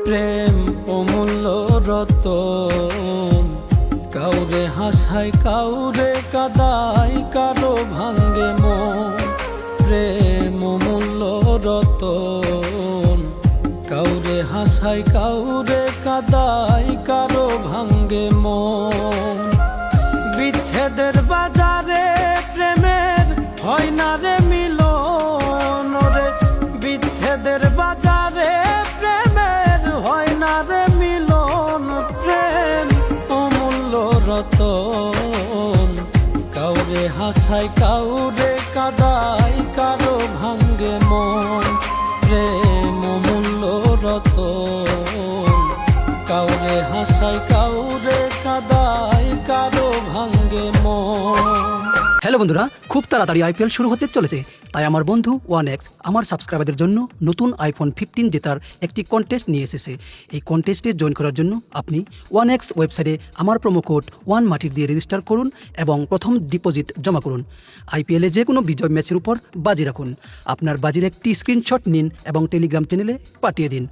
প্রেম অমূল্য রতন, কাউরে হাসায় কাউরে কাদায়, কারো ভাঙ্গে মন। প্রেম অমূল্য রতন, কাউরে হাসায় কাউরে কাদায়, কারো ভাঙ্গে মন। বিচ্ছেদের বাজারে প্রেমের হয় না রে মিলন রে, বিচ্ছেদের বাজারে প্রেমের হয় না রে মিলন। প্রেম অমূল্য রতন, কাউরে হাসায় কাউরে কাদায়, কারো ভাঙ্গে মন। প্রেম অমূল্য রতন, কাউরে হাসায় কাউরে কাদায়, কারো ভাঙ্গে মন। হ্যালো বন্ধুরা, খুব তাড়াতাড়ি আইপিএল শুরু হতে চলেছে, তাই আমার বন্ধু 1x আমার সাবস্ক্রাইবারদের জন্য নতুন আইফোন 15 জেতার একটি কন্টেস্ট নিয়ে এসেছে। এই কন্টেস্টে জয়েন করার জন্য আপনি 1x ওয়েবসাইটে আমার প্রোমো কোড 1 মাটির দিয়ে রেজিস্টার করুন এবং প্রথম ডিপোজিট জমা করুন। আইপিএলে যে কোনো বিজয় ম্যাচের উপর বাজি রাখুন। আপনার বাজির একটি স্ক্রিনশট নিন এবং টেলিগ্রাম চ্যানেলে পাঠিয়ে দিন।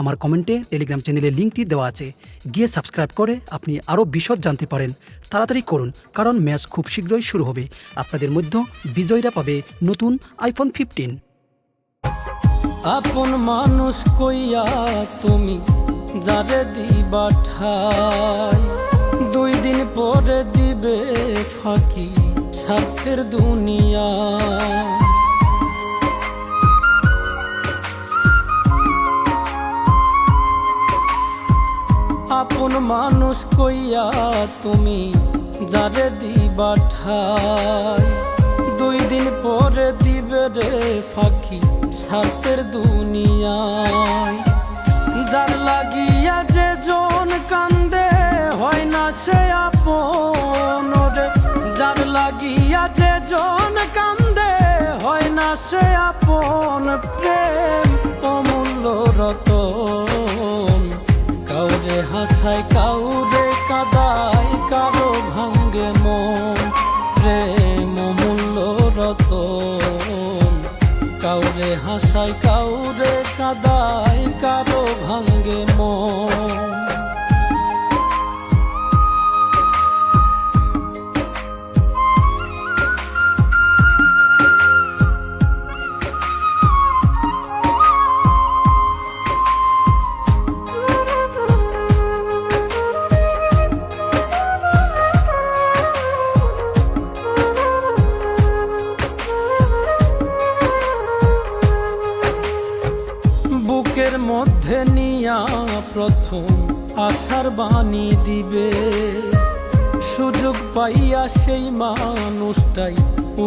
আমার কমেন্টে টেলিগ্রাম চ্যানেলের লিঙ্কটি দেওয়া আছে, গিয়ে সাবস্ক্রাইব করে আপনি আরও বিশদ জানতে পারেন। তাড়াতাড়ি করুন, কারণ ম্যাচ খুব শীঘ্রই শুরু হবে। আপনাদের মধ্যে বিজয়ীরা পাবে নতুন আইফোন 15। আপন মানুষ কইয়া তুমি যারে দিবা ঠাই, 2 দিন পরে দিবে ফাঁকি স্বার্থের দুনিয়া। আপন মানুষ কইয়া তুমি যারে দিবা ঠাই, 2 দিন পরে দিবে রে ফাঁকি স্বার্থের দুনিয়ায়। যার লাগিয়া যে জন কান্দে হয় না সে আপন রে, যার লাগিয়া যে জন কান্দে হয় না সে আপন। প্রেম অমূল্য রতন, কাউরে হাসায় কাউরে কাদায়, কারো ভাঙ্গে মন। প্রেম অমূল্য রতন, কাউরে হাসায় কাউরে কাদায়, কারো ভাঙ্গে মন। বুকের মধ্যে নিয়া প্রথম আশার বাণী দিবে, সুযোগ পাইয়া সেই মানুষটাই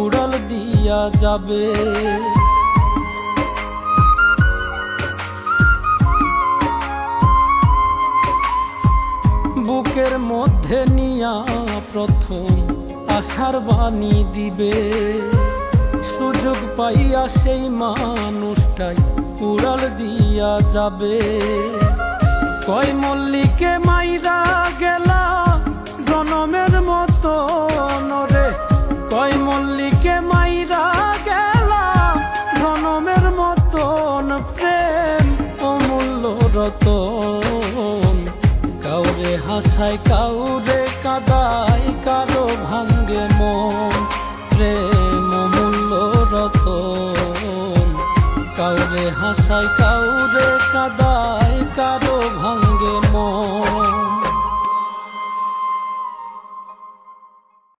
উড়াল দিয়া যাবে। বুকের মধ্যে নিয়া প্রথম আশার বাণী দিবে, সুযোগ পাইয়া সেই মানুষটাই উড়াল দিয়া যাবে। কয় মল্লিকে মাইরা গেলা জনমের মতো রে, কয় মল্লিকে মাইরা গেলা জনমের মতন। প্রেম অমূল্য রতন, কাউরে হাসায় কাউরে কাদায়, কারো ভাঙ্গে মন। প্রেম অমূল্য রতন, কাউরে হাসায় কাউরে কাদায়, কারো ভাঙ্গে মন।